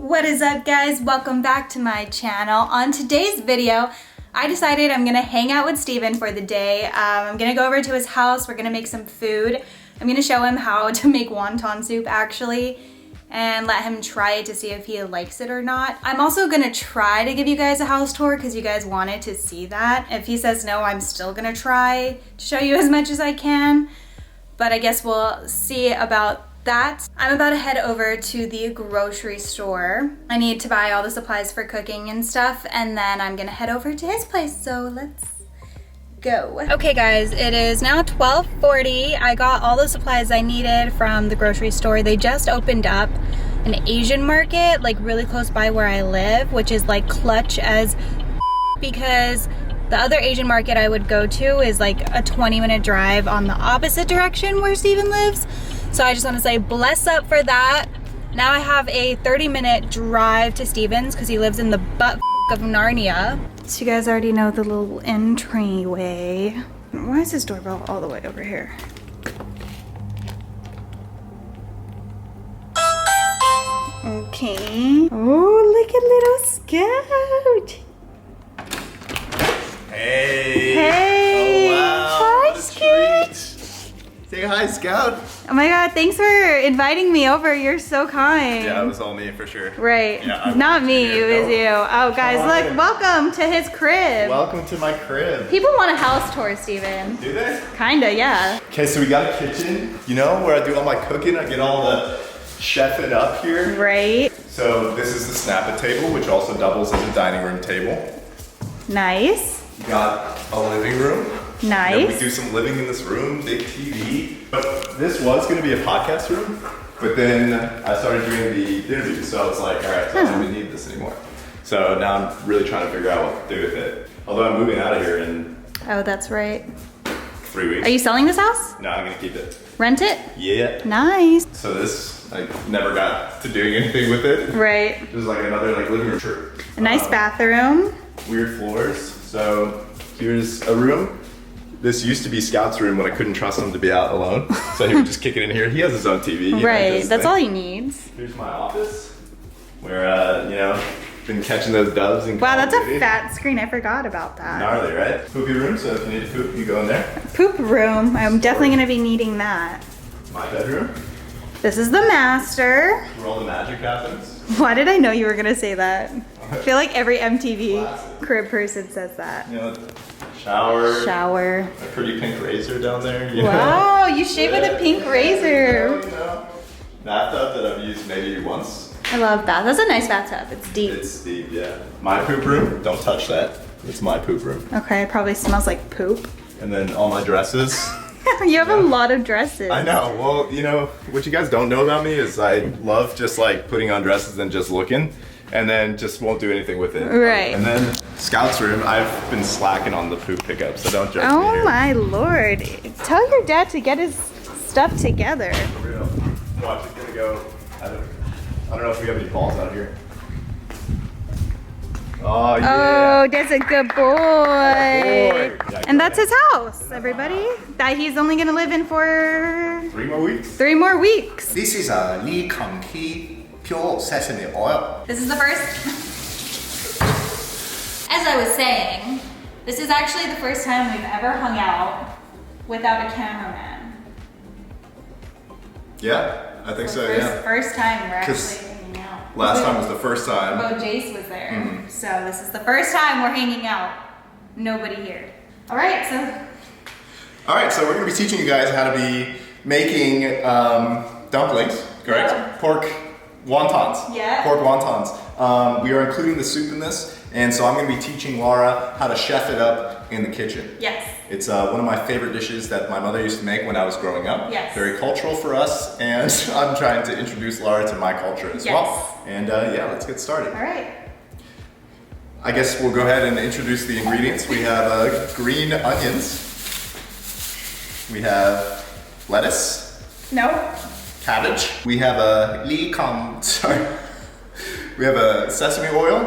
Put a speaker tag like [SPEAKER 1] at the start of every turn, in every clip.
[SPEAKER 1] What is up, guys? Welcome back to my channel. On today's video, I decided I'm gonna hang out with Steven for the day. I'm gonna go over to his house. We're gonna make some food. I'm gonna show him how to make wonton soup actually and let him try it to see if he likes it or not. I'm also gonna try to give you guys a house tour because you guys wanted to see that. If he says no, I'm still gonna try to show you as much as I can, but I guess we'll see about that. I'm about to head over to the grocery store. I need to buy all the supplies for cooking and stuff, and then I'm gonna head over to his place, so let's go. Okay guys, it is now 12:40. I got all the supplies I needed from the grocery store. They just opened up an Asian market like really close by where I live, which is like clutch as because the other Asian market I would go to is like a 20-minute drive on the opposite direction where Steven lives. So I just want to say bless up for that. Now I have a 30-minute drive to Steven's because he lives in the butt of Narnia. So you guys already know the little entryway. Why is this doorbell all the way over here? Okay. Oh, look at little Scout.
[SPEAKER 2] Hey!
[SPEAKER 1] Hey!
[SPEAKER 2] Oh, wow.
[SPEAKER 1] Hi,
[SPEAKER 2] What a
[SPEAKER 1] Scout!
[SPEAKER 2] treat. Say hi, Scout!
[SPEAKER 1] Oh my god, thanks for inviting me over. You're so kind.
[SPEAKER 2] Yeah, it was all me for sure.
[SPEAKER 1] Right.
[SPEAKER 2] Yeah,
[SPEAKER 1] Not me, it was
[SPEAKER 2] no.
[SPEAKER 1] you. Oh guys,
[SPEAKER 2] Come
[SPEAKER 1] look,
[SPEAKER 2] on.
[SPEAKER 1] welcome to his crib.
[SPEAKER 2] Welcome to my crib.
[SPEAKER 1] People want a house tour, Steven.
[SPEAKER 2] Do they?
[SPEAKER 1] Kinda, yeah.
[SPEAKER 2] Okay, so we got a kitchen, you know, where I do all my cooking. I get all the chefing up here.
[SPEAKER 1] Right.
[SPEAKER 2] So this is the snap-it table, which also doubles as a dining room table.
[SPEAKER 1] Nice.
[SPEAKER 2] We got a living room.
[SPEAKER 1] Nice.
[SPEAKER 2] And we do some living in this room, big TV. But this was gonna be a podcast room, but then I started doing the interviews, so I was like, all right, so I don't even need this anymore. So now I'm really trying to figure out what to do with it. Although I'm moving out of here in
[SPEAKER 1] Oh, that's right.
[SPEAKER 2] 3 weeks.
[SPEAKER 1] Are you selling this house?
[SPEAKER 2] No, I'm gonna keep it.
[SPEAKER 1] Rent it?
[SPEAKER 2] Yeah.
[SPEAKER 1] Nice.
[SPEAKER 2] So this, I never got to doing anything with it.
[SPEAKER 1] Right.
[SPEAKER 2] It was like another like living room. Sure.
[SPEAKER 1] A nice bathroom.
[SPEAKER 2] Weird floors. So here's a room. This used to be Scout's room when I couldn't trust him to be out alone. So he would just kick it in here. He has his own TV. You know,
[SPEAKER 1] Right, that's all he needs.
[SPEAKER 2] Here's my office where, you know, been catching those doves and
[SPEAKER 1] Wow, that's a fat screen. I forgot about that.
[SPEAKER 2] Gnarly, right? Poopy room, so if you need to poop, you go in there.
[SPEAKER 1] Poop room. I'm definitely gonna be needing that.
[SPEAKER 2] My bedroom,
[SPEAKER 1] This is the master.
[SPEAKER 2] where all the magic happens.
[SPEAKER 1] Why did I know you were gonna say that? I feel like every MTV
[SPEAKER 2] Classic.
[SPEAKER 1] crib person says that.
[SPEAKER 2] You know, shower.
[SPEAKER 1] Shower.
[SPEAKER 2] A pretty pink razor down there. You
[SPEAKER 1] Wow,
[SPEAKER 2] know?
[SPEAKER 1] you shave with a pink razor.
[SPEAKER 2] You know. Bathtub that I've used maybe once.
[SPEAKER 1] I love bath. That's a nice bathtub. It's deep.
[SPEAKER 2] It's deep, yeah. My poop room, don't touch that. It's my poop room.
[SPEAKER 1] Okay, it probably smells like poop.
[SPEAKER 2] And then all my dresses.
[SPEAKER 1] You have a lot of dresses.
[SPEAKER 2] I know. Well, you know, what you guys don't know about me is I love just like putting on dresses and just looking, and then just won't do anything with it.
[SPEAKER 1] Right.
[SPEAKER 2] And then Scout's room, I've been slacking on the poop pickup, so don't judge me
[SPEAKER 1] Oh
[SPEAKER 2] here.
[SPEAKER 1] my lord. Tell your dad to get his stuff together.
[SPEAKER 2] For real. Watch, it's gonna go. I don't know if we have any balls out here. Oh yeah.
[SPEAKER 1] Oh, that's a good boy.
[SPEAKER 2] boy.
[SPEAKER 1] And that's his house, everybody. That he's only gonna live in for
[SPEAKER 2] 3 more weeks.
[SPEAKER 1] 3 more weeks.
[SPEAKER 3] This is a Lee Kang-hee pure sesame oil.
[SPEAKER 1] This is the first, as I was saying, this is actually the first time we've ever hung out without a cameraman.
[SPEAKER 2] Yeah, I think so. Yeah.
[SPEAKER 1] First time we're
[SPEAKER 2] 'Cause
[SPEAKER 1] actually hanging out.
[SPEAKER 2] Last time was the first time.
[SPEAKER 1] Bo Jace was there. So this is the first time we're hanging out. Nobody here. All right, so
[SPEAKER 2] All right, so we're gonna be teaching you guys how to be making dumplings, correct?
[SPEAKER 1] Yeah.
[SPEAKER 2] Pork wontons.
[SPEAKER 1] Yeah.
[SPEAKER 2] Pork wontons. We are including the soup in this, and so I'm gonna be teaching Laura how to chef it up in the kitchen.
[SPEAKER 1] yes.
[SPEAKER 2] It's one of my favorite dishes that my mother used to make when I was growing up.
[SPEAKER 1] Yes.
[SPEAKER 2] Very cultural for us, and I'm trying to introduce Laura to my culture as
[SPEAKER 1] Yes.
[SPEAKER 2] well. And yeah, let's get started.
[SPEAKER 1] All right.
[SPEAKER 2] I guess we'll go ahead and introduce the ingredients. We have green onions. We have lettuce,
[SPEAKER 1] No.
[SPEAKER 2] cabbage. We have a we have a sesame oil,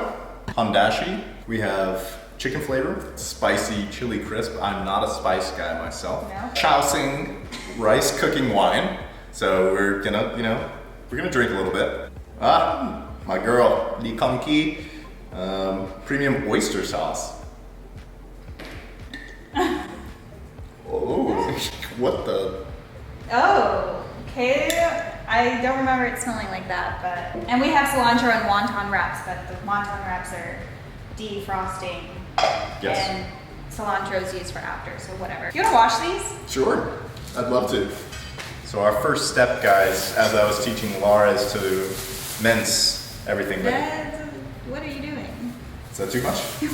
[SPEAKER 2] handashi. We have chicken flavor, spicy chili crisp. I'm not a spice guy myself.
[SPEAKER 1] No.
[SPEAKER 2] Chaosing rice cooking wine. So we're gonna, you know, we're gonna drink a little bit.
[SPEAKER 3] my girl, Lee Kong-ki, premium oyster sauce. Oh, what the?
[SPEAKER 1] Oh, okay. I don't remember it smelling like that, but. And we have cilantro and wonton wraps, but the wonton wraps are defrosting.
[SPEAKER 2] Yes.
[SPEAKER 1] And cilantro is used for after, so whatever. You wanna wash these?
[SPEAKER 3] Sure, I'd love to. So our first step, guys, as I was teaching Laura, is to mince everything.
[SPEAKER 1] What are you doing?
[SPEAKER 3] Is that too much?
[SPEAKER 1] You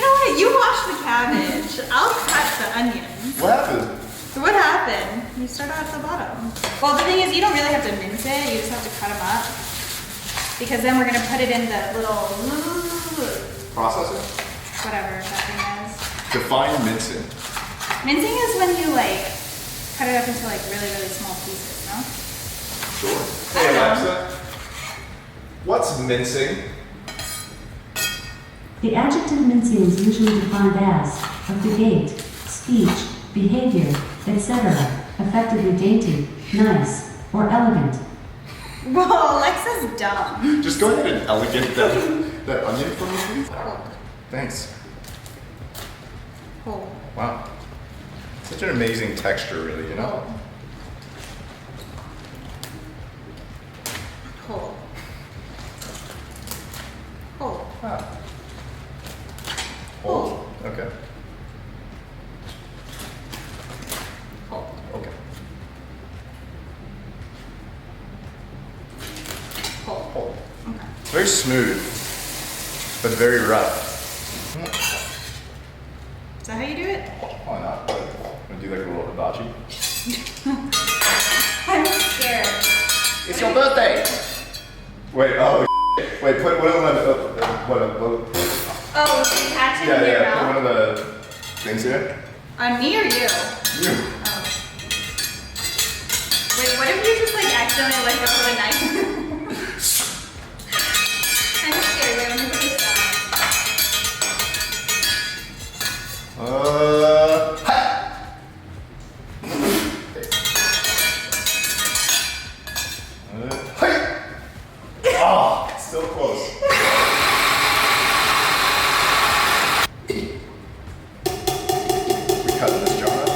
[SPEAKER 1] know what? You wash the cabbage. I'll cut the onions.
[SPEAKER 3] What happened?
[SPEAKER 1] So what happened? You start out at the bottom. Well, the thing is, you don't really have to mince it. You just have to cut them up. Because then we're gonna put it in the little
[SPEAKER 3] Processor?
[SPEAKER 1] whatever that thing is.
[SPEAKER 2] Define mincing.
[SPEAKER 1] Mincing is when you like cut it up into like really, really small pieces, no?
[SPEAKER 2] Sure.
[SPEAKER 1] I
[SPEAKER 2] Hey
[SPEAKER 1] don't know.
[SPEAKER 2] Alexa, what's mincing?
[SPEAKER 4] The adjective mincing is usually defined as of the gait, speech, behavior, etc., effectively dainty, nice, or elegant.
[SPEAKER 1] Whoa, Alexa's dumb.
[SPEAKER 3] Just go ahead and elegant that onion for me, please. Thanks.
[SPEAKER 1] Hold.
[SPEAKER 3] Wow. Such an amazing texture, really, you know?
[SPEAKER 1] Hold. Hold.
[SPEAKER 3] Wow. Hold. Okay.
[SPEAKER 1] Hold.
[SPEAKER 3] Okay.
[SPEAKER 1] Hold.
[SPEAKER 3] Hold.
[SPEAKER 1] Okay.
[SPEAKER 3] It's very smooth, but very rough.
[SPEAKER 1] Is that how you do it?
[SPEAKER 3] Why not? Wanna do like a little hibachi?
[SPEAKER 1] I'm scared.
[SPEAKER 3] It's your birthday!
[SPEAKER 2] Wait, oh, wait, put one of the,
[SPEAKER 1] Oh, so you catch it
[SPEAKER 2] yeah,
[SPEAKER 1] in your
[SPEAKER 2] yeah, put one
[SPEAKER 1] mouth?
[SPEAKER 2] of the things here.
[SPEAKER 1] On me or you?
[SPEAKER 2] You.
[SPEAKER 1] Oh. Wait, what if you just like accidentally let go of the knife? I'm scared. Wait, let me put this down.
[SPEAKER 2] Oh, still close.
[SPEAKER 3] We cutting this jar up?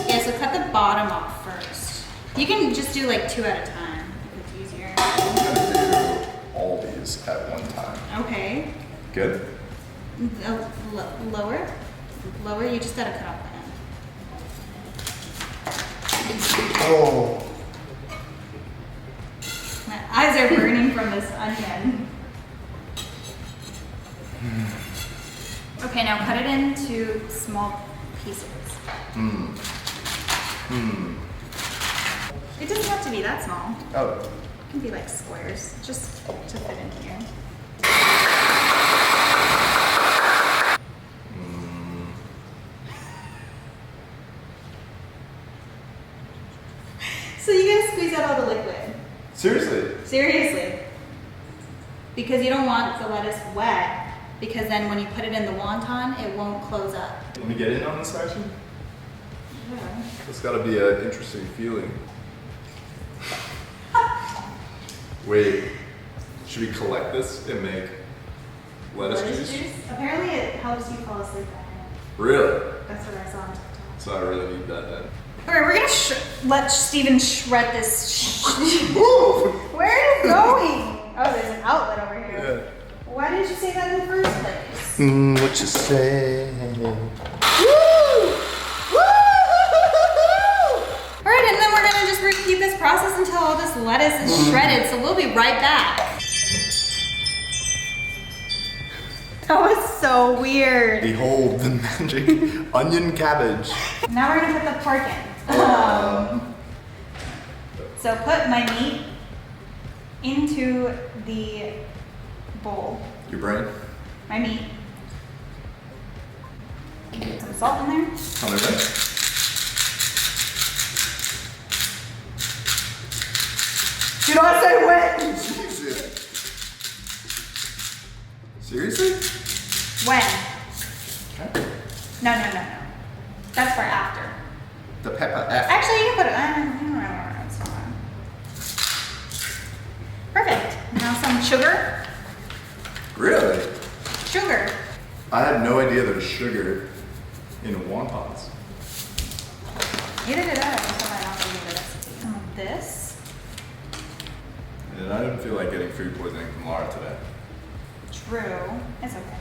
[SPEAKER 1] Yeah, so cut the bottom off first. You can just do like 2 at a time if it's easier.
[SPEAKER 3] I'm gonna do all these at one time.
[SPEAKER 1] Okay.
[SPEAKER 3] Good?
[SPEAKER 1] Lower? Lower? You just gotta cut off the end.
[SPEAKER 3] Oh.
[SPEAKER 1] My eyes are burning from this onion. Okay, now cut it into small pieces. It doesn't have to be that small.
[SPEAKER 3] Oh.
[SPEAKER 1] It can be like squares, just to fit in here. So you gotta squeeze out all the liquid.
[SPEAKER 2] Seriously?
[SPEAKER 1] Seriously. Because you don't want the lettuce wet, because then when you put it in the wonton, it won't close up.
[SPEAKER 2] Let me get in on this action.
[SPEAKER 1] Yeah.
[SPEAKER 2] It's gotta be an interesting feeling. Wait, should we collect this and make lettuce juice?
[SPEAKER 1] Apparently it helps you fall asleep at night.
[SPEAKER 2] Really?
[SPEAKER 1] That's what I saw on TikTok.
[SPEAKER 2] So I really need that then.
[SPEAKER 1] Alright, we're gonna let Steven shred this. Where are you going? Oh, there's an outlet over here.
[SPEAKER 2] Yeah.
[SPEAKER 1] Why didn't you say that in the first place?
[SPEAKER 3] What you say?
[SPEAKER 1] Alright, and then we're gonna just repeat this process until all this lettuce is shredded, so we'll be right back. That was so weird.
[SPEAKER 3] Behold the magic onion cabbage.
[SPEAKER 1] Now we're gonna put the pork in. So put my meat into the bowl.
[SPEAKER 3] Your brain?
[SPEAKER 1] My meat. Put some salt in there.
[SPEAKER 3] On the right?
[SPEAKER 1] Do not say when.
[SPEAKER 3] Seriously?
[SPEAKER 1] When?
[SPEAKER 3] Okay.
[SPEAKER 1] No. That's for after.
[SPEAKER 3] The pepper F.
[SPEAKER 1] Actually, you can put it. It's fine. Perfect. Now some sugar.
[SPEAKER 3] Really?
[SPEAKER 1] Sugar.
[SPEAKER 3] I had no idea there was sugar in wontons.
[SPEAKER 1] Neither did I until I also knew the recipe. Some of this.
[SPEAKER 3] And I didn't feel like getting food poisoning from Laura today.
[SPEAKER 1] True. It's okay.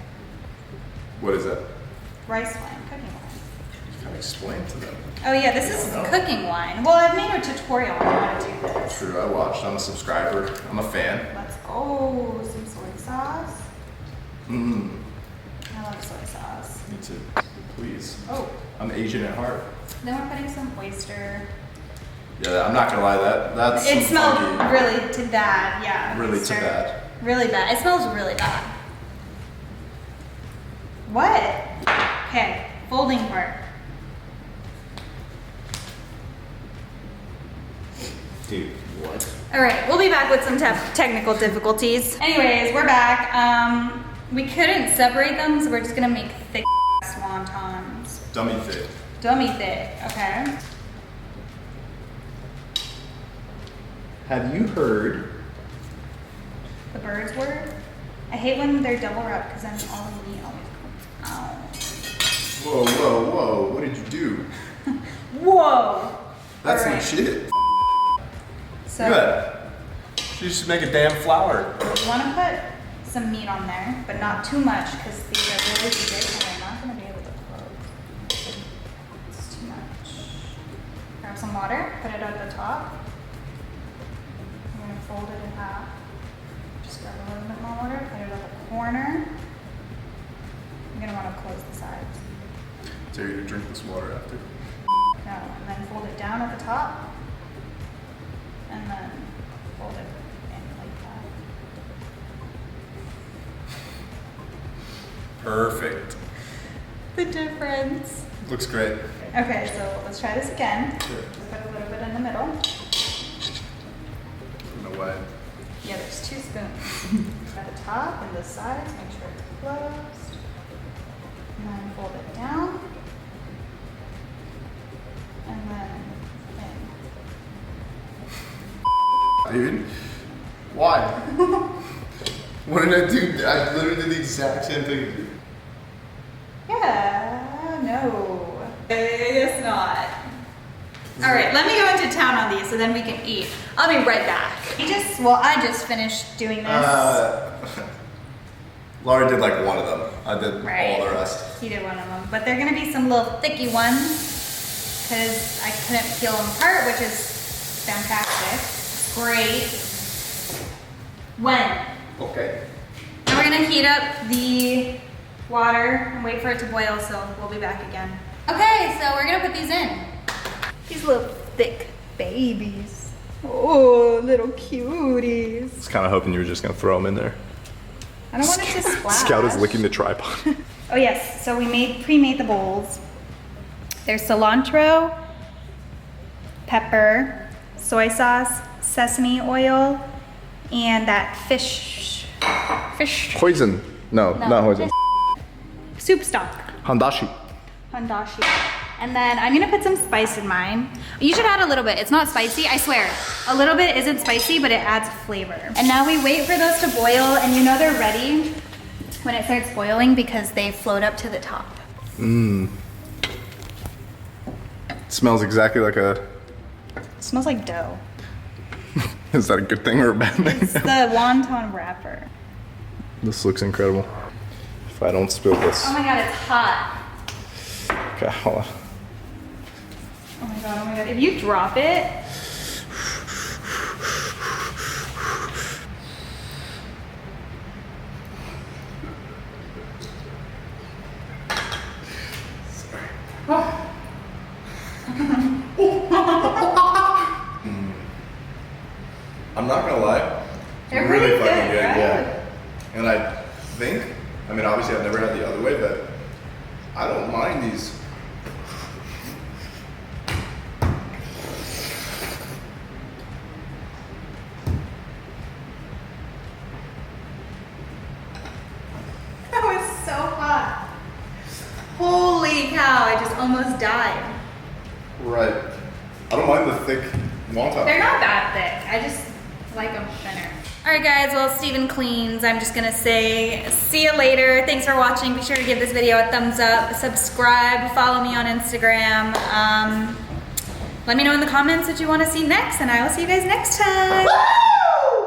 [SPEAKER 3] What is that?
[SPEAKER 1] Rice wine, cooking wine.
[SPEAKER 3] You gotta explain to them.
[SPEAKER 1] Oh yeah, this is cooking wine. Well, I've made a tutorial on how to do this.
[SPEAKER 3] True, I watched. I'm a subscriber. I'm a fan.
[SPEAKER 1] Let's go. Some soy sauce.
[SPEAKER 3] Mmm.
[SPEAKER 1] I love soy sauce.
[SPEAKER 3] Me too. Please.
[SPEAKER 1] Oh.
[SPEAKER 3] I'm Asian at heart.
[SPEAKER 1] Then we're putting some oyster.
[SPEAKER 3] Yeah, I'm not gonna lie. That's
[SPEAKER 1] It
[SPEAKER 3] some
[SPEAKER 1] smells
[SPEAKER 3] funky-
[SPEAKER 1] really to bad, yeah.
[SPEAKER 3] Really
[SPEAKER 1] oyster.
[SPEAKER 3] to bad.
[SPEAKER 1] Really bad. It smells really bad. What? Okay, folding part.
[SPEAKER 3] Dude, what?
[SPEAKER 1] All right, we'll be back with some technical difficulties. Anyways, we're back. We couldn't separate them, so we're just gonna make thick wontons.
[SPEAKER 3] Dummy thick.
[SPEAKER 1] Dummy thick, okay.
[SPEAKER 3] Have you heard?
[SPEAKER 1] The bird's word. I hate when they're double wrapped because then all the meat always comes out.
[SPEAKER 3] Whoa, whoa, whoa! What did you do?
[SPEAKER 1] Whoa!
[SPEAKER 3] That's
[SPEAKER 1] All right.
[SPEAKER 3] some shit.
[SPEAKER 1] So
[SPEAKER 3] Look at that. You should make a damn flour.
[SPEAKER 1] you want to put some meat on there, but not too much because these are really big and they're not going to be able to close. It's too much. Grab some water, put it at the top. I'm going to fold it in half. Just grab a little bit more water, put it at the corner. You're going to want to close the sides.
[SPEAKER 3] So you're gonna drink this water after.
[SPEAKER 1] No, and then fold it down at the top. And then fold it in like that.
[SPEAKER 3] Perfect.
[SPEAKER 1] The difference.
[SPEAKER 3] Looks great.
[SPEAKER 1] Okay, so let's try this again.
[SPEAKER 3] Sure.
[SPEAKER 1] Just put a little bit in the middle.
[SPEAKER 3] No way.
[SPEAKER 1] Yeah, there's 2 spoons. At the top and the sides, make sure it's closed. And then fold it down. And then in.
[SPEAKER 3] Dude, why? What did I do? I literally did the exact same thing.
[SPEAKER 1] Yeah, no. I guess not. All right, let me go into town on these so then we can eat. I'll be right back. I just finished doing this.
[SPEAKER 3] Laura did like one of them. I did
[SPEAKER 1] Right.
[SPEAKER 3] all the rest.
[SPEAKER 1] He did one of them, but they're gonna be some little thicky ones because I couldn't peel them apart, which is fantastic. Great. When?
[SPEAKER 3] Okay.
[SPEAKER 1] And we're gonna heat up the water and wait for it to boil, so we'll be back again. Okay, so we're gonna put these in. These little thick babies. Oh, little cuties.
[SPEAKER 2] I was kind of hoping you were just gonna throw them in there.
[SPEAKER 1] I don't want it to splash.
[SPEAKER 2] Scout is licking the tripod.
[SPEAKER 1] Oh yes, so we pre-made the bowls. There's cilantro, pepper, soy sauce, sesame oil, and that fish
[SPEAKER 2] Poison. No, not poison.
[SPEAKER 1] soup stock,
[SPEAKER 2] Handashi.
[SPEAKER 1] handashi. And then I'm gonna put some spice in mine. You should add a little bit. It's not spicy, I swear. A little bit isn't spicy, but it adds flavor. And now we wait for those to boil, and you know they're ready when it starts boiling because they float up to the top.
[SPEAKER 2] Smells exactly like a.
[SPEAKER 1] It smells like dough.
[SPEAKER 2] Is that a good thing or a bad thing?
[SPEAKER 1] It's the wonton wrapper.
[SPEAKER 2] This looks incredible. If I don't spill this.
[SPEAKER 1] Oh my god, it's hot.
[SPEAKER 2] Okay, hold on.
[SPEAKER 1] Oh my god, oh my god. If you drop it.
[SPEAKER 3] I'm not gonna lie.
[SPEAKER 1] They're
[SPEAKER 3] really
[SPEAKER 1] pretty
[SPEAKER 3] fucking
[SPEAKER 1] good,
[SPEAKER 3] good,
[SPEAKER 1] right?
[SPEAKER 3] yeah. And I think, I mean, obviously I've never had the other way, but I don't mind these.
[SPEAKER 1] That was so hot. Holy cow, I just almost died.
[SPEAKER 3] Right. I don't mind the thick wonton.
[SPEAKER 1] They're not that thick. I just like them thinner. All right guys, well Steven cleans. I'm just gonna say see you later. Thanks for watching. Be sure to give this video a thumbs up, subscribe, follow me on Instagram. Let me know in the comments what you want to see next, and I will see you guys next time.